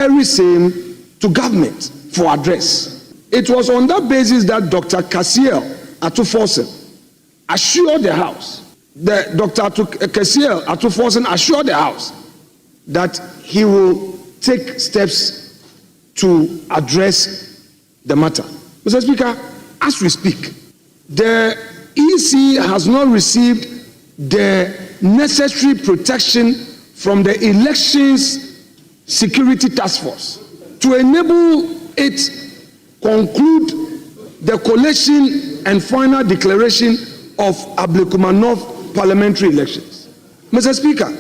very same to government for address. It was on that basis that Dr. Samuel Kojo assured the House, Dr. Samuel Kojo assured the House that he will take steps to address the matter. Mr. Speaker, as we speak, the EC has not received the necessary protection from the Elections Security Task Force to enable it conclude the collation and final declaration of Ablekuma North parliamentary elections. Mr. Speaker,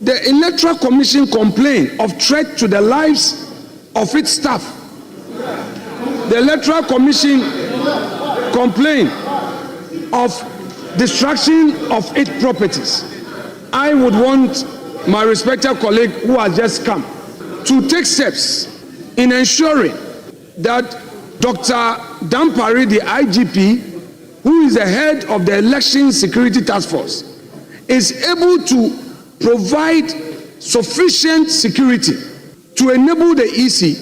the Electoral Commission complained of threat to the lives of its staff. The Electoral Commission complained of destruction of its properties. I would want my respected colleague who has just come to take steps in ensuring that Dr. Dampari, the IGP, who is the head of the Election Security Task Force, is able to provide sufficient security to enable the EC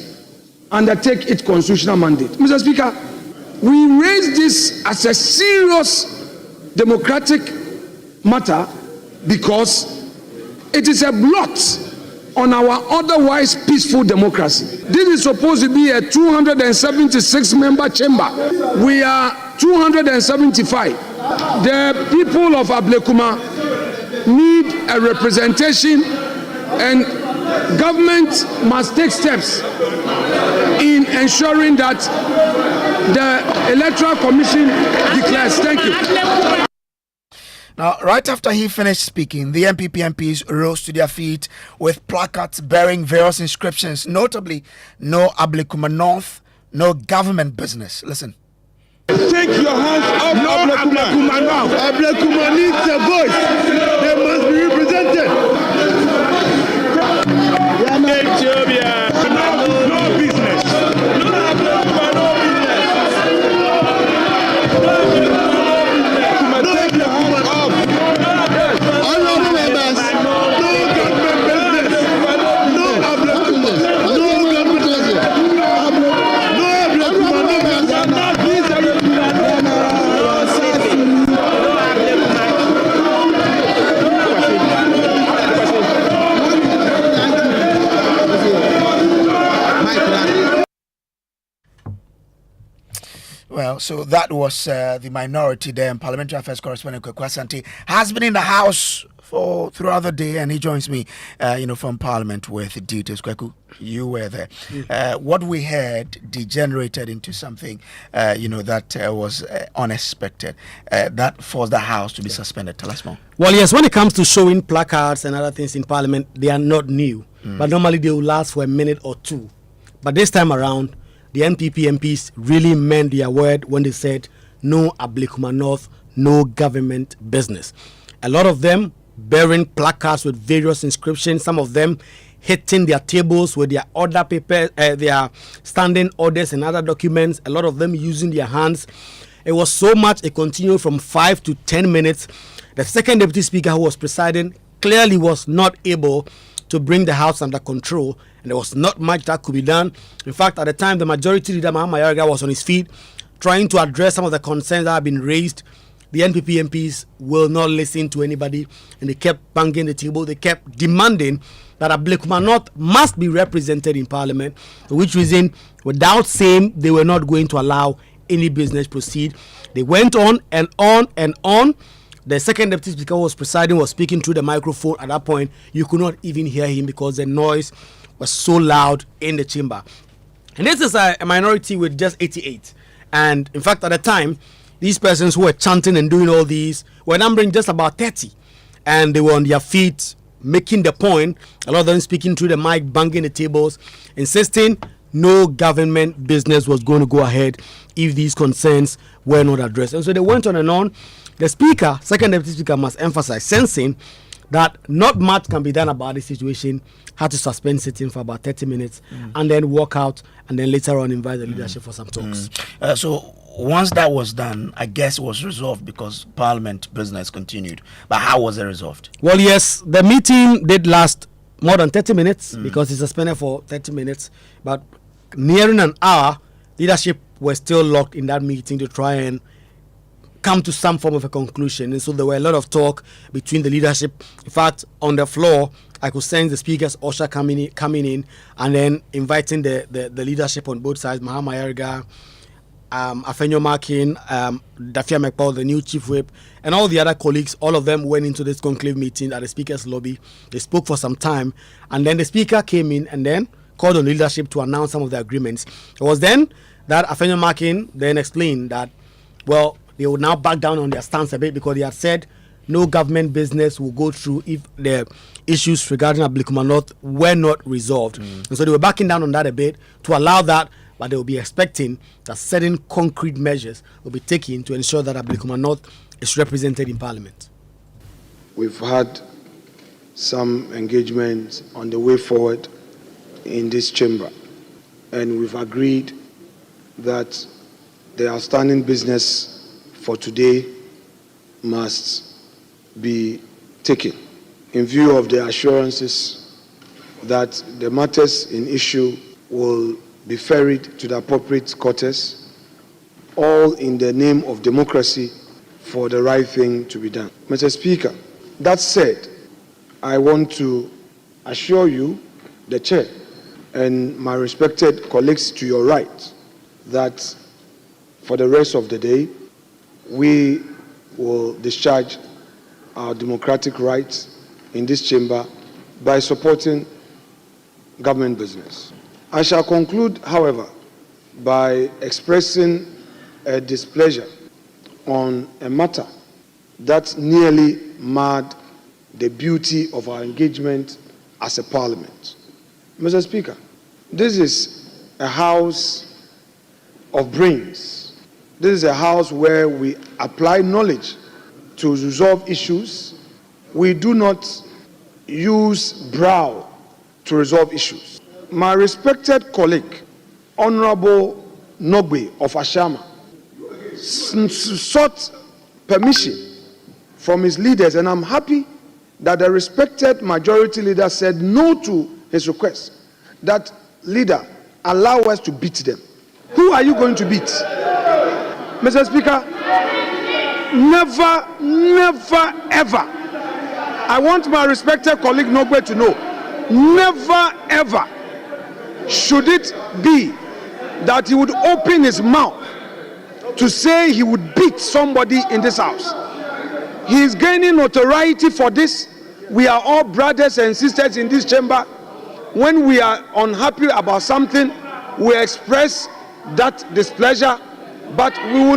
undertake its constitutional mandate. Mr. Speaker, we raise this as a serious democratic matter because it is a blot on our otherwise peaceful democracy. This is supposed to be a 276-member chamber. We are 275. The people of Ablekuma need a representation, and government must take steps in ensuring that the Electoral Commission declares. Thank you. Now, right after he finished speaking, the MPP MPs rose to their feet with placards bearing various inscriptions, notably, no Ablekuma North, no government business. Listen. Take your hands off Ablekuma North. Ablekuma needs a voice. They must be represented. Ethiopia, no business. Well, so that was the minority there. Parliamentary Affairs Correspondent Kweku Asante has been in the House throughout the day, and he joins me, from Parliament with details. Kweku, you were there. What we heard degenerated into something, that was unexpected. That forced the House to be suspended. Tell us more. Well, yes, when it comes to showing placards and other things in Parliament, they are not new. But normally they will last for a minute or two. But this time around, the NPP MPs really meant their word when they said no Ablekuma North, no government business. A lot of them bearing placards with various inscriptions, some of them hitting their tables with their order papers, their standing orders and other documents, a lot of them using their hands. It was so much, it continued from 5 to 10 minutes. The second deputy speaker who was presiding clearly was not able to bring the House under control, and there was not much that could be done. In fact, at the time, the majority leader, Mahama Yarga, was on his feet trying to address some of the concerns that have been raised. The NPP MPs will not listen to anybody, and they kept banging the table. They kept demanding that Ablekuma North must be represented in Parliament, for which reason, without saying they were not going to allow any business proceed. They went on and on and on. The second deputy speaker who was presiding was speaking through the microphone. At that point, you could not even hear him because the noise was so loud in the chamber. And this is a minority with just 88. And in fact, at the time, these persons who were chanting and doing all these were numbering just about 30. And they were on their feet, making the point, a lot of them speaking through the mic, banging the tables, insisting no government business was going to go ahead if these concerns were not addressed. And so they went on and on. The speaker, second deputy speaker, must emphasize, sensing that not much can be done about the situation, had to suspend sitting for about 30 minutes and then walk out, and then later on invite the leadership for some talks. So once that was done, I guess it was resolved because Parliament business continued. But how was it resolved? Well, yes, the meeting did last more than 30 minutes because it's suspended for 30 minutes. But nearing an hour, leadership were still locked in that meeting to try and come to some form of a conclusion. And so there were a lot of talk between the leadership. In fact, on the floor, I could sense the speakers usher coming in and then inviting the leadership on both sides, Mahama Yarga, Afenyo Makin, Dafia Mekpao, the new chief whip, and all the other colleagues. All of them went into this conclave meeting at the speaker's lobby. They spoke for some time, and then the speaker came in and then called on leadership to announce some of the agreements. It was then that Afenyo Makin then explained that, well, they would now back down on their stance a bit because they had said no government business will go through if the issues regarding Ablekuma North were not resolved. And so they were backing down on that a bit to allow that, but they will be expecting that certain concrete measures will be taken to ensure that Ablekuma North is represented in Parliament. We've had some engagement on the way forward in this chamber, and we've agreed that the outstanding business for today must be taken in view of the assurances that the matters in issue will be ferried to the appropriate quarters, all in the name of democracy, for the right thing to be done. Mr. Speaker, that said, I want to assure you, the Chair, and my respected colleagues to your right, that for the rest of the day, we will discharge our democratic rights in this chamber by supporting government business. I shall conclude, however, by expressing a displeasure on a matter that nearly marred the beauty of our engagement as a parliament. Mr. Speaker, this is a house of brains. This is a house where we apply knowledge to resolve issues. We do not use brow to resolve issues. My respected colleague, Honorable Nogbe of Ashama, sought permission from his leaders, and I'm happy that the respected majority leader said no to his request. That leader, allow us to beat them. Who are you going to beat? Mr. Speaker, never, ever. I want my respected colleague Nogbe to know, never, ever should it be that he would open his mouth to say he would beat somebody in this house. He is gaining notoriety for this. We are all brothers and sisters in this chamber. When we are unhappy about something, we express that displeasure, but we will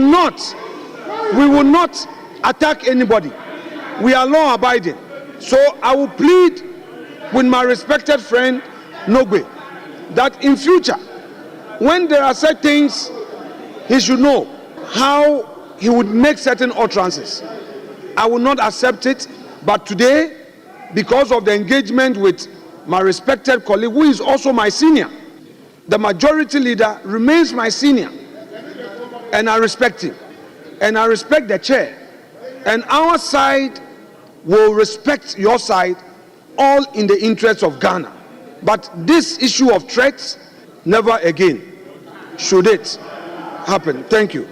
not attack anybody. We are law abiding. So I will plead with my respected friend Nogbe that in future, when there are certain things, he should know how he would make certain utterances. I will not accept it, but today, because of the engagement with my respected colleague, who is also my senior, the majority leader remains my senior, and I respect him, and I respect the chair, and our side will respect your side, all in the interest of Ghana. But this issue of threats, never again should it happen. Thank you.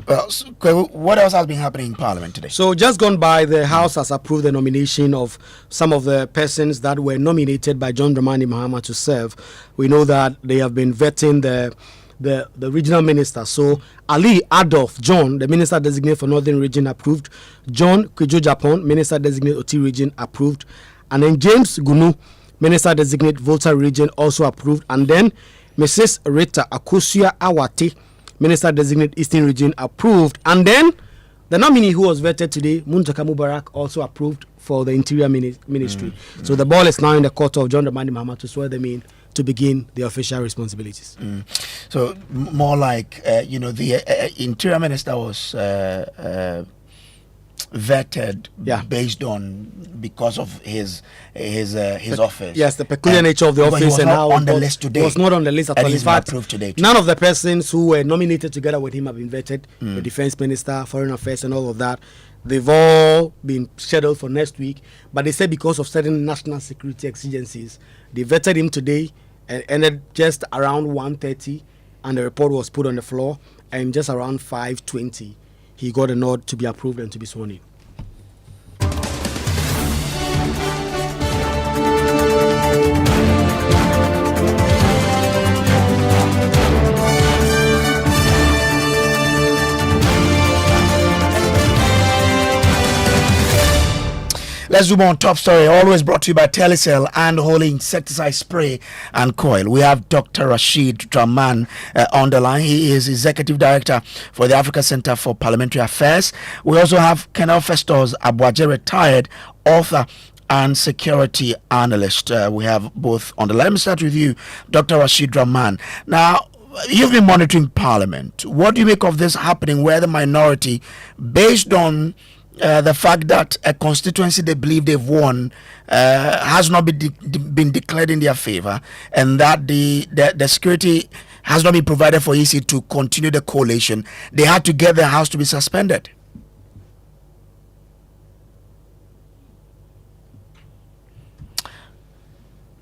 Well, so, what else has been happening in Parliament today? So just gone by, the House has approved the nomination of some of the persons that were nominated by John Dramani Mahama to serve. We know that they have been vetting the regional minister. So Ali Adolf John, the minister designate for Northern Region, approved. John Kojo Japon, minister designate Oti Region, approved. And then James Gunu, minister designate Volta Region, also approved. And then Mrs. Rita Akosua Awati, minister designate Eastern Region, approved. And then the nominee who was vetted today, Muntaka Mubarak, also approved for the Interior Ministry. So the ball is now in the court of John Dramani Mahama to swear them in to begin the official responsibilities. So more like, the Interior Minister was vetted based on, because of his office. Yes, the peculiar nature of the office, and how on the list today. He was not on the list at all. In fact, approved today too. None of the persons who were nominated together with him have been vetted. The defense minister, foreign affairs, and all of that. They've all been scheduled for next week, but they said because of certain national security exigencies, they vetted him today and ended just around 1:30, and the report was put on the floor, and just around 5:20, he got a nod to be approved and to be sworn in. Let's zoom on top story. Always brought to you by Telecel and Holy Insecticide Spray and Coil. We have Dr. Rashid Draman on the line. He is Executive Director for the Africa Center for Parliamentary Affairs. We also have Colonel Festus Abuaje, retired author and security analyst. We have both on the line. Let me start with you, Dr. Rashid Draman. Now, you've been monitoring Parliament. What do you make of this happening where the minority, based on the fact that a constituency they believe they've won has not been declared in their favor, and that the security has not been provided for EC to continue the coalition, they had to get their house to be suspended?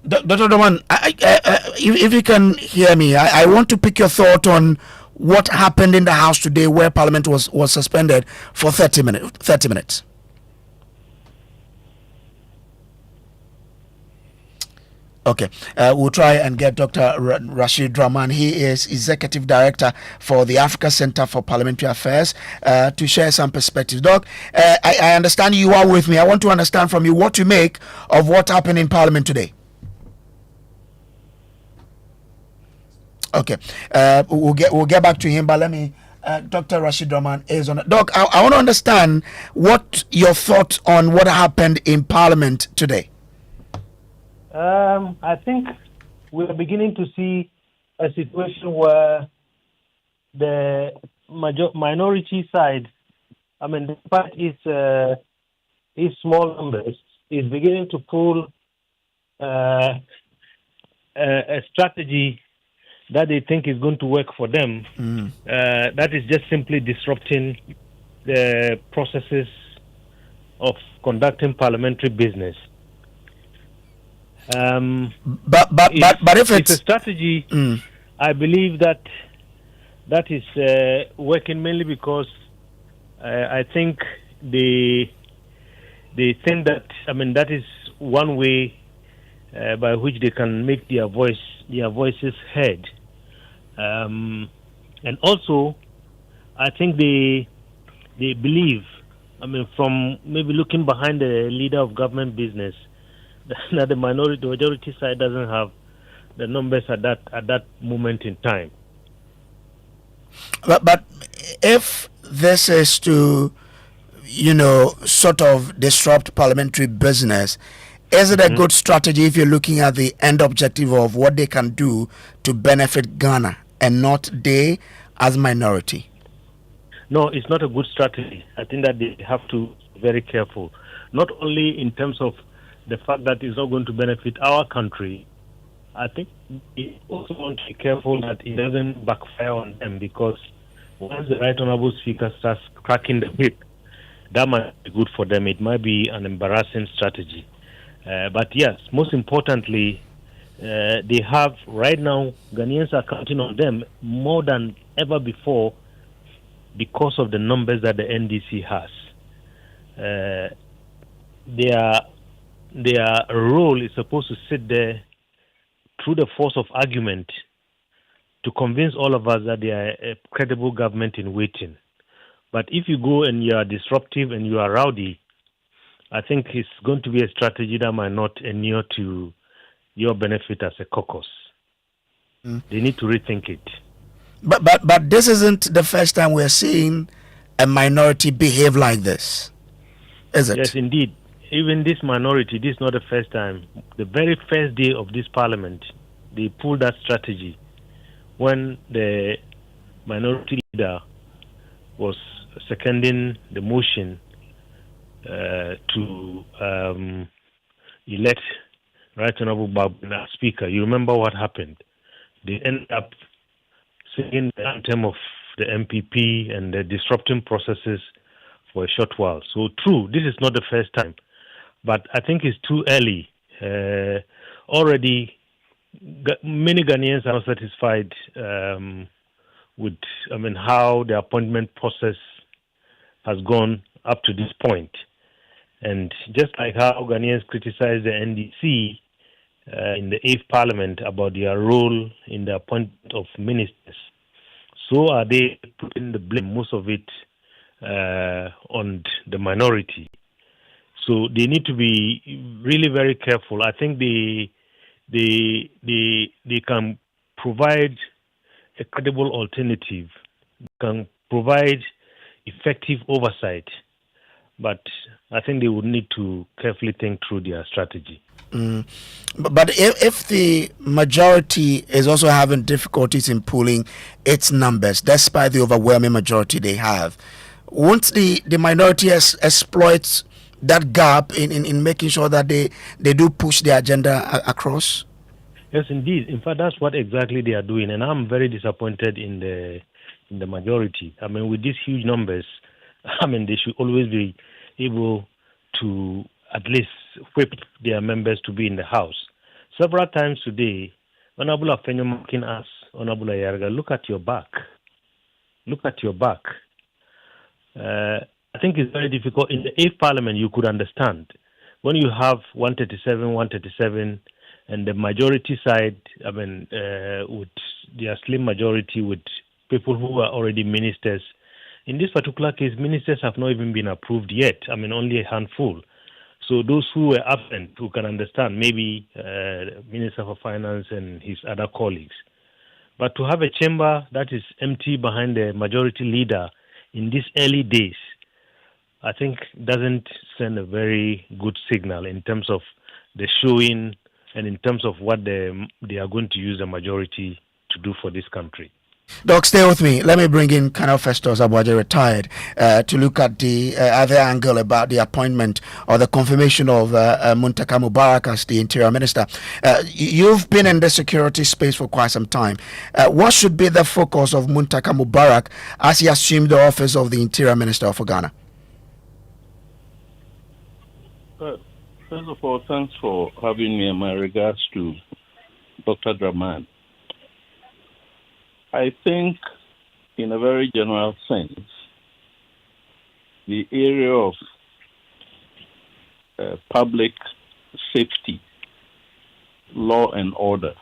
Dr. Doman, if you can hear me, I want to pick your thought on what happened in the House today where Parliament was suspended for 30 minutes. Okay, we'll try and get Dr. Rashid Draman. He is Executive Director for the Africa Center for Parliamentary Affairs, to share some perspectives. Doc, I understand you are with me. I want to understand from you what you make of what happened in Parliament today. Okay, we'll get back to him, but let me. Dr. Rashid Draman is on. Doc, I want to understand what your thoughts on what happened in Parliament today. I think we are beginning to see a situation where the minority side, despite its small numbers, is beginning to pull a strategy that they think is going to work for them. That is just simply disrupting the processes of conducting parliamentary business. But if it's a strategy, I believe that is working mainly because I think they think that that is one way by which they can make their voices heard. And also, I think they believe, from maybe looking behind the leader of government business, that the majority side doesn't have the numbers at that moment in time. But if this is to, sort of disrupt parliamentary business, is it a good strategy if you're looking at the end objective of what they can do to benefit Ghana and not they as minority? No, it's not a good strategy. I think that they have to be very careful, not only in terms of the fact that it's not going to benefit our country. I think they also want to be careful that it doesn't backfire on them, because once the Right Honourable Speaker starts cracking the whip, that might be good for them. It might be an embarrassing strategy. But yes, most importantly, they have right now, Ghanaians are counting on them more than ever before because of the numbers that the NDC has. Their role is supposed to sit there through the force of argument to convince all of us that they are a credible government in waiting. But if you go and you are disruptive and you are rowdy, I think it's going to be a strategy that might not inure to your benefit as a caucus. They need to rethink it. But this isn't the first time we're seeing a minority behave like this, is it? Yes, indeed. Even this minority, this is not the first time. The very first day of this parliament, they pulled that strategy when the minority leader was seconding the motion to elect Right Honourable Babina as Speaker. You remember what happened? They ended up singing the anthem of the MPP and the disrupting processes for a short while. So true, this is not the first time, but I think it's too early. Already, many Ghanaians are not satisfied with, how the appointment process has gone up to this point. And just like how Ghanaians criticize the NDC in the 8th Parliament about their role in the appointment of ministers, so are they putting the blame, most of it, on the minority. So they need to be really very careful. I think they can provide a credible alternative, can provide effective oversight, but I think they would need to carefully think through their strategy. But if the majority is also having difficulties in pulling its numbers, despite the overwhelming majority they have, won't the minority exploit that gap in making sure that they do push the agenda across? Yes, indeed. In fact, that's what exactly they are doing, and I'm very disappointed in the majority. With these huge numbers, they should always be able to at least whip their members to be in the House. Several times today, Honorable Afenyo mocking us, Honorable Ayarga, look at your back. Look at your back. I think it's very difficult. In the 8th Parliament, you could understand. When you have 137, and the majority side, with their slim majority with people who are already ministers. In this particular case, ministers have not even been approved yet. Only a handful. So those who were absent, who can understand, maybe Minister for Finance and his other colleagues. But to have a chamber that is empty behind the majority leader in these early days, I think doesn't send a very good signal in terms of the showing and in terms of what they are going to use the majority to do for this country. Doc, stay with me. Let me bring in Colonel Festus Abuaje, retired, to look at the other angle about the appointment or the confirmation of Muntaka Mubarak as the Interior Minister. You've been in the security space for quite some time. What should be the focus of Muntaka Mubarak as he assumed the office of the Interior Minister of Ghana? First of all, thanks for having me, and my regards to Dr. Draman. I think, in a very general sense, the area of public safety, law and order,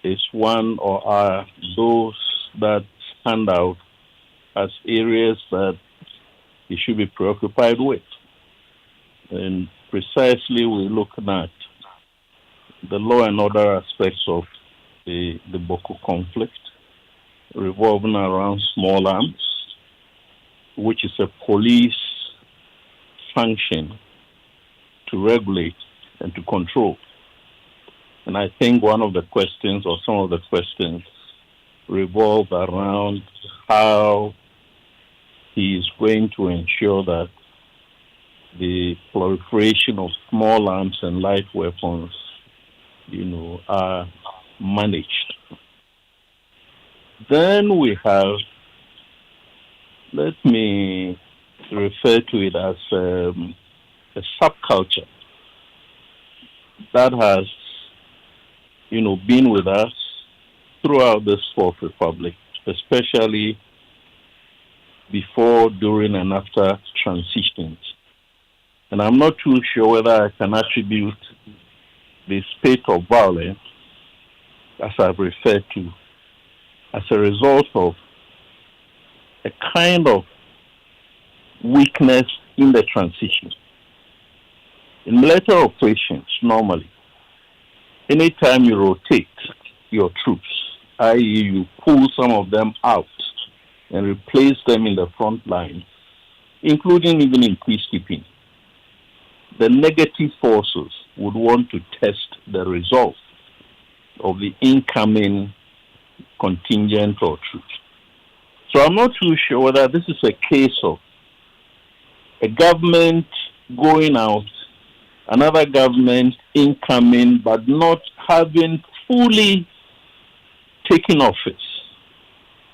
is one or are those that stand out as areas that he should be preoccupied with. And precisely we're looking at the law and order aspects of the Boko conflict revolving around small arms, which is a police function to regulate and to control. And I think one of the questions or some of the questions revolve around how he is going to ensure that the proliferation of small arms and light weapons, are managed. Then we have, let me refer to it as a subculture that has, been with us throughout this Fourth Republic, especially before, during, and after transitions. And I'm not too sure whether I can attribute the spate of violence, as I've referred to, as a result of a kind of weakness in the transition. In military operations, normally, anytime you rotate your troops, i.e. you pull some of them out and replace them in the front line, including even in peacekeeping, the negative forces would want to test the results of the incoming contingent or troops. So I'm not too sure whether this is a case of a government going out, another government incoming, but not having fully taken office.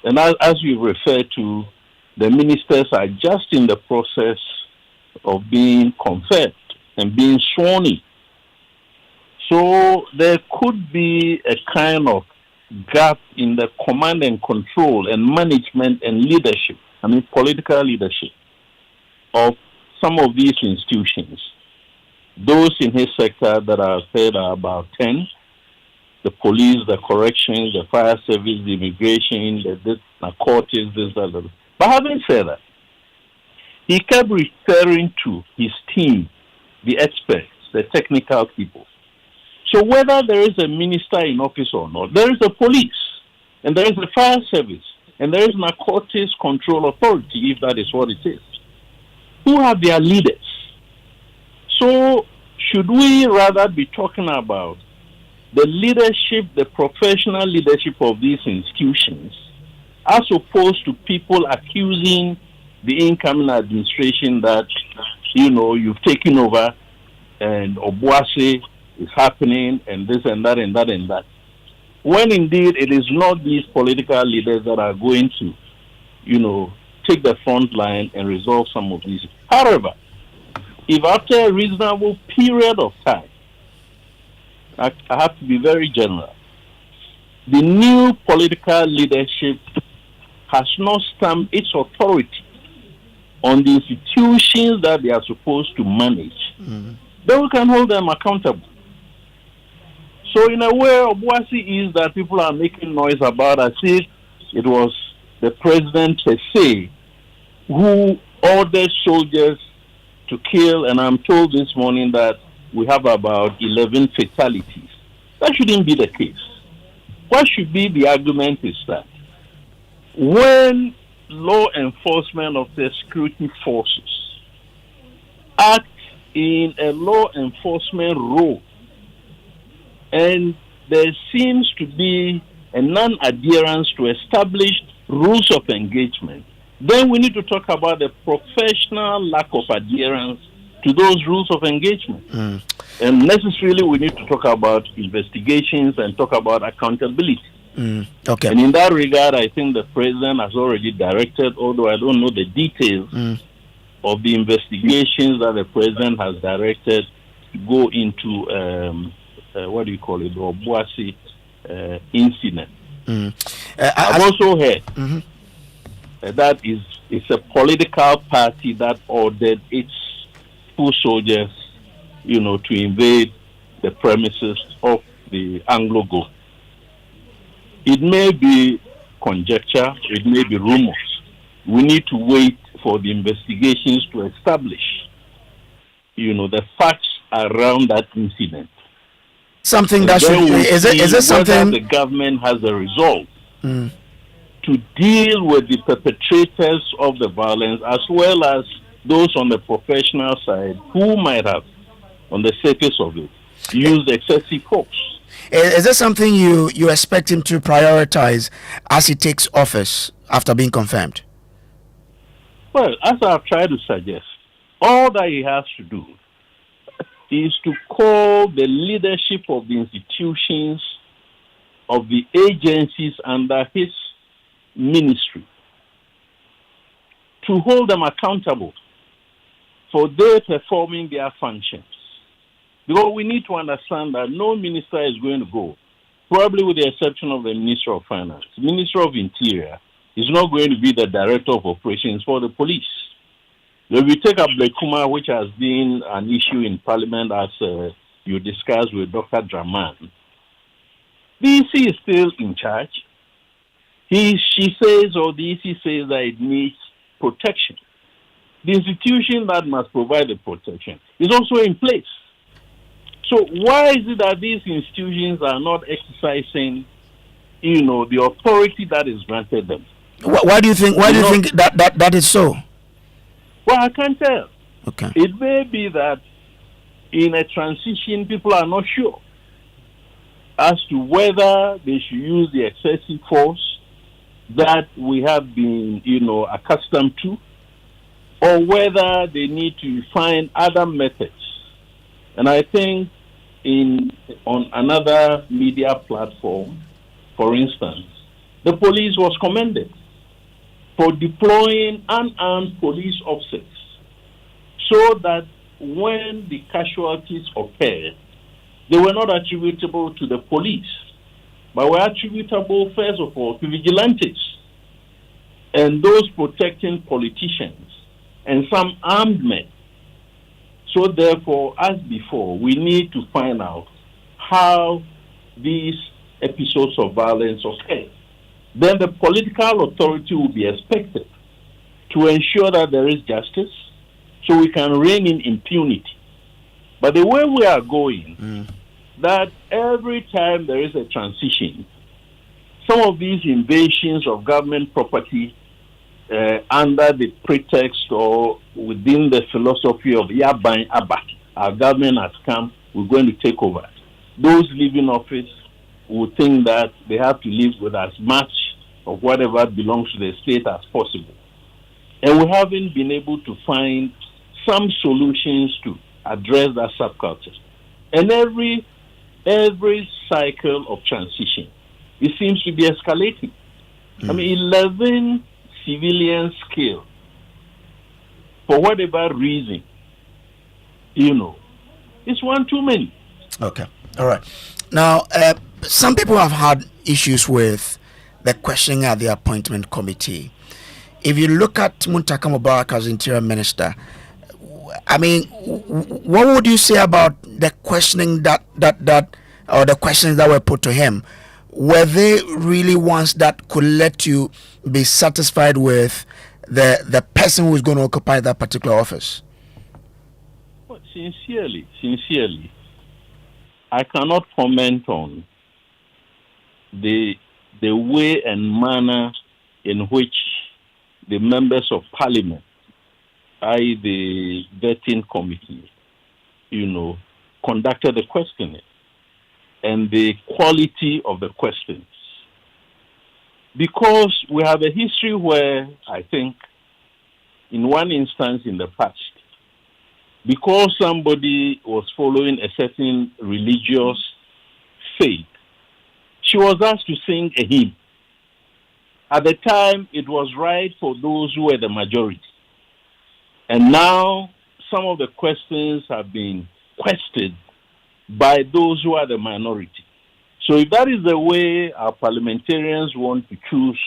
And as you refer to, the ministers are just in the process of being confirmed and being sworn in. So there could be a kind of gap in the command and control and management and leadership, political leadership of some of these institutions. Those in his sector that I've said are about 10, the police, the corrections, the fire service, the immigration, the narcotics, this, that. But having said that, he kept referring to his team, the experts, the technical people. So whether there is a minister in office or not, there is a police, and there is a fire service, and there is narcotics control authority, if that is what it is, who have their leaders. So should we rather be talking about the leadership, the professional leadership of these institutions, as opposed to people accusing the incoming administration that, you've taken over and Obuasi is happening and this and that and that and that. When indeed it is not these political leaders that are going to, take the front line and resolve some of these. However, if after a reasonable period of time, I have to be very general, the new political leadership has not stamped its authority on the institutions that they are supposed to manage, then we can hold them accountable. So in a way, Obuasi is that people are making noise about as if it was the president per se who ordered soldiers to kill, and I'm told this morning that we have about 11 fatalities. That shouldn't be the case. What should be the argument is that when law enforcement of the security forces act in a law enforcement role and there seems to be a non-adherence to established rules of engagement, then we need to talk about the professional lack of adherence to those rules of engagement. And necessarily we need to talk about investigations and talk about accountability. Okay. And in that regard, I think the president has already directed, although I don't know the details of the investigations that the president has directed to go into, the Obuasi incident. I've also heard that it's a political party that ordered its full soldiers, to invade the premises of the Anglo-Go. It may be conjecture, it may be rumors. We need to wait for the investigations to establish, the facts around that incident. Something that should is it something the government has a resolve to deal with the perpetrators of the violence as well as those on the professional side who might have, on the surface of it, used excessive force. Is this something you expect him to prioritize as he takes office after being confirmed? Well, as I've tried to suggest, all that he has to do is to call the leadership of the institutions, of the agencies under his ministry, to hold them accountable for their performing their functions. Because we need to understand that no minister is going to go, probably with the exception of the Minister of Finance. The Minister of Interior is not going to be the Director of Operations for the police. If we take Ablekuma, which has been an issue in Parliament as you discussed with Dr. Draman, the EC is still in charge. She says, or the EC says that it needs protection. The institution that must provide the protection is also in place. So why is it that these institutions are not exercising, the authority that is granted them? Why do you think? Why do you think that is so? Well, I can't tell. Okay. It may be that in a transition, people are not sure as to whether they should use the excessive force that we have been, accustomed to, or whether they need to find other methods. And I think on another media platform, for instance, the police was commended for deploying unarmed police officers so that when the casualties occurred, they were not attributable to the police, but were attributable, first of all, to vigilantes and those protecting politicians and some armed men. So therefore, as before, we need to find out how these episodes of violence occur. Then the political authority will be expected to ensure that there is justice so we can rein in impunity. But the way we are going, that every time there is a transition, some of these invasions of government property under the pretext or within the philosophy of Yaban Abba, our government has come, we're going to take over. Those leaving office will think that they have to live with as much of whatever belongs to the state as possible. And we haven't been able to find some solutions to address that subculture. And every cycle of transition, it seems to be escalating. I mean, 11 civilians killed for whatever reason, it's one too many. Okay. All right. Now, some people have had issues with the questioning at the appointment committee. If you look at Muntaka Mubarak as Interior Minister, I mean, what would you say about the questioning that or the questions that were put to him? Were they really ones that could let you be satisfied with the person who is going to occupy that particular office? Well, sincerely, I cannot comment on the way and manner in which the members of parliament, i.e. the vetting committee, conducted the questioning and the quality of the questions. Because we have a history where I think in one instance in the past, because somebody was following a certain religious faith, she was asked to sing a hymn. At the time, it was right for those who were the majority. And now, some of the questions have been questioned by those who are the minority. So if that is the way our parliamentarians want to choose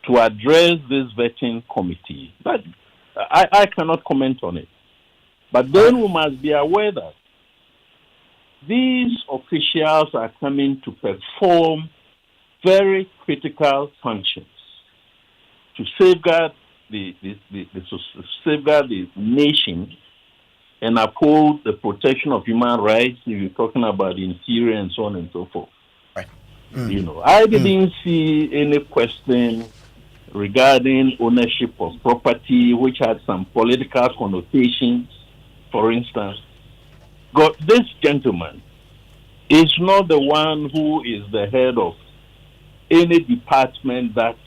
to address this vetting committee, but I cannot comment on it. But then we must be aware that these officials are coming to perform very critical functions to safeguard the nation and uphold the protection of human rights. If you're talking about the interior and so on and so forth. Right. I didn't see any question regarding ownership of property, which had some political connotations. For instance, this gentleman is not the one who is the head of any department that,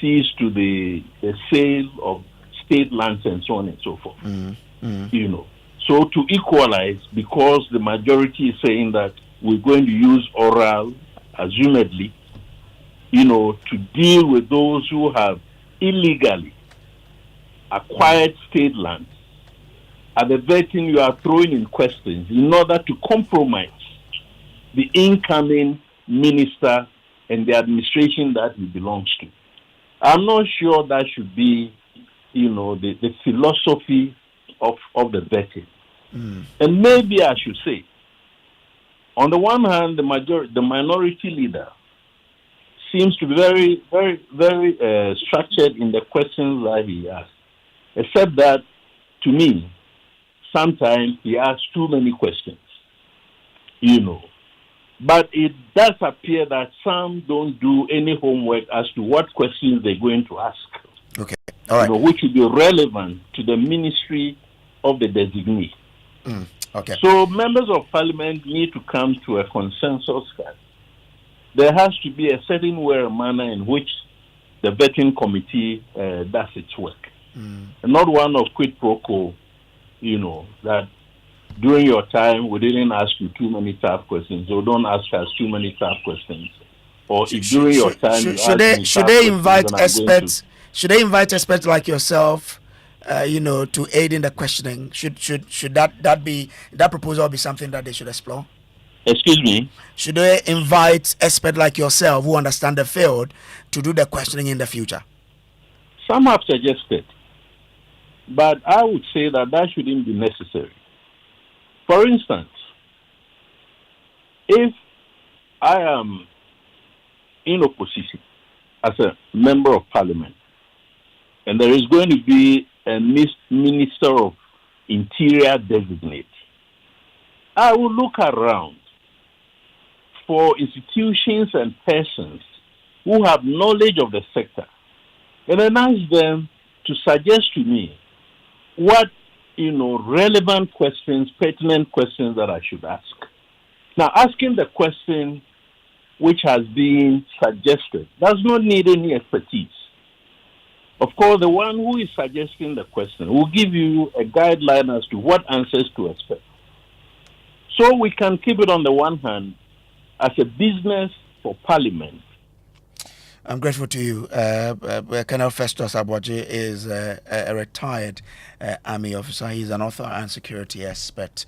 sees to the sale of state lands and so on and so forth. So to equalize, because the majority is saying that we're going to use oral, assumedly, to deal with those who have illegally acquired state lands. At the vetting, you are throwing in questions in order to compromise the incoming minister and the administration that he belongs to. I'm not sure that should be, the philosophy of the vetting. And maybe I should say, on the one hand, the minority leader seems to be very, very, very structured in the questions that he asks, except that, to me, sometimes he asks too many questions, But it does appear that some don't do any homework as to what questions they're going to ask. Okay, all right. Which will be relevant to the ministry of the designee. Okay. So members of parliament need to come to a consensus that there has to be a certain way and manner in which the vetting committee does its work. And not one of quid pro quo, that during your time we didn't ask you too many tough questions, or don't ask us too many tough questions. Or if during your time should they invite experts? Should they invite experts like yourself, to aid in the questioning? Should that proposal be something that they should explore? Excuse me? Should they invite experts like yourself who understand the field to do the questioning in the future? Some have suggested, but I would say that shouldn't be necessary. For instance, if I am in opposition as a member of parliament, and there is going to be a minister of interior designate, I will look around for institutions and persons who have knowledge of the sector and then ask them to suggest to me what, relevant questions, pertinent questions that I should ask. Now, asking the question which has been suggested does not need any expertise. Of course, the one who is suggesting the question will give you a guideline as to what answers to expect. So we can keep it on the one hand as a business for Parliament. I'm grateful to you. Colonel Festus Aboagye is a retired Army officer. He's an author and security expert.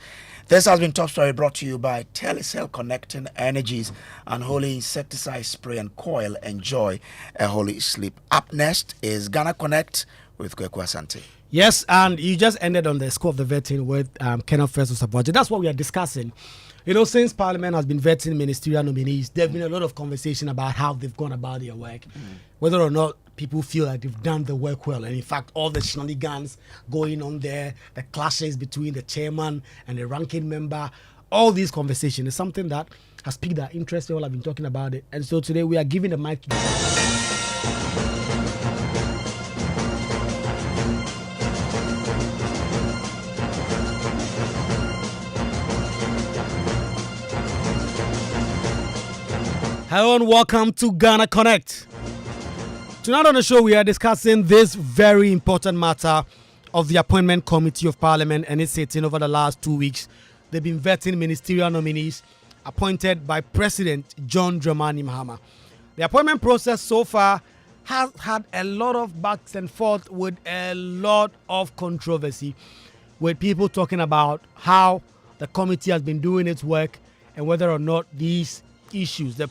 This has been Top Story, brought to you by Telecel, Connecting Energies, Unholy Insecticide Spray and Coil. Enjoy a holy sleep. Up next is Ghana Connect with Kweku Asante. Yes, and you just ended on the score of the vetting with Colonel Festus Aboagye. That's what we are discussing. Since Parliament has been vetting ministerial nominees, there have been a lot of conversation about how they've gone about their work, whether or not people feel like they've done the work well. And in fact, all the shenanigans going on there, the clashes between the chairman and the ranking member, all these conversations is something that has piqued our interest. We all have been talking about it. And so today we are giving the mic to Hello and welcome to Ghana Connect. Tonight on the show, we are discussing this very important matter of the Appointment Committee of Parliament and its sitting over the last 2 weeks. They've been vetting ministerial nominees appointed by President John Dramani Mahama. The appointment process so far has had a lot of backs and forth with a lot of controversy, with people talking about how the committee has been doing its work and whether or not these issues, the